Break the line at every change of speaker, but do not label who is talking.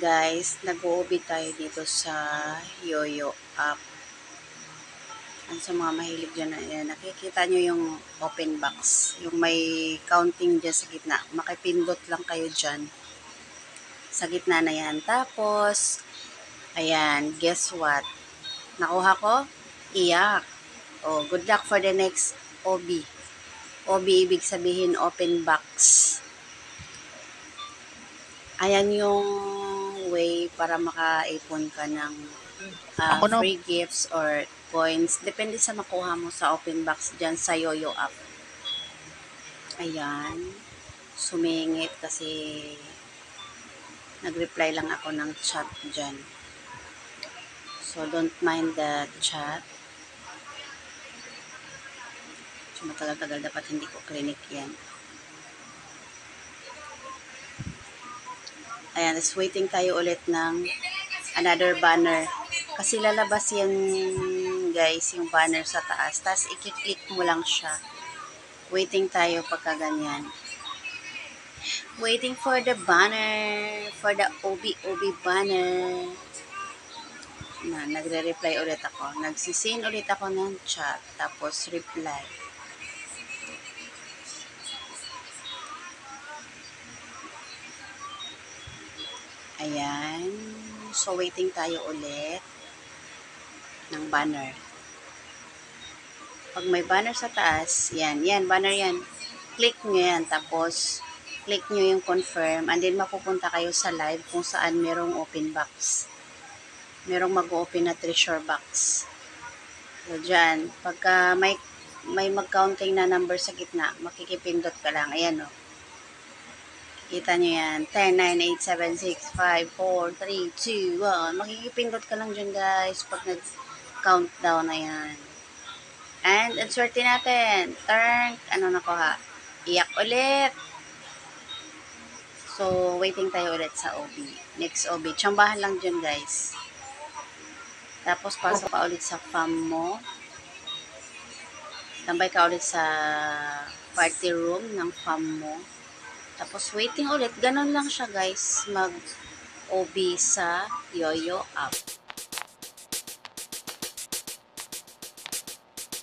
guys, nag-uubi tayo dito sa Yoyo app. Ano sa mga mahilig dyan na yan, nakikita nyo yung open box, yung may counting dyan sa gitna. Makipindot lang kayo dyan. Sa gitna na yan. Tapos, ayan, guess what? Nakuha ko? Iyak. Oh, good luck for the next OB. OB ibig sabihin open box. Ayan yung way para makaipon ka ng free gifts or coins. Depende sa makuha mo sa open box dyan sa Yoyo app. Ayan. Sumingit kasi nag-reply lang ako ng chat dyan. So, don't mind the chat. So, matagal-tagal dapat hindi ko clinic yan. Ayan, is waiting tayo ulit ng another banner. Kasi lalabas yan, guys, yung banner sa taas. Tapos, i-click mo lang siya. Waiting tayo pagka ganyan. Waiting for the banner. For the OB banner. Na, nagre-reply ulit ako. Nagsisin ulit ako ng chat. Tapos, reply. Ayan. So, waiting tayo ulit ng banner. Pag may banner sa taas, yan, banner yan. Click nyo yan, tapos click nyo yung confirm, and then mapupunta kayo sa live kung saan merong open box. Merong mag-open na treasure box. So, dyan, pagka may mag-counting na number sa gitna, makikipindot ka lang. Ayan, o. Kita nyo yan. 10, 9, 8, 7, 6, 5, 4, 3, 2, 1. Makikipindot ka lang dyan, guys, pag nag-countdown na yan. And, ang swerte natin. Turn. Ano nakuha? Iyak ulit. So, waiting tayo ulit sa OB. Next OB. Tsambahan lang dyan, guys. Tapos, pasok ka ulit sa fam mo. Tambay ka ulit sa party room ng fam mo. Tapos, waiting ulit. Ganon lang siya, guys. Mag-OB sa Yoyo app.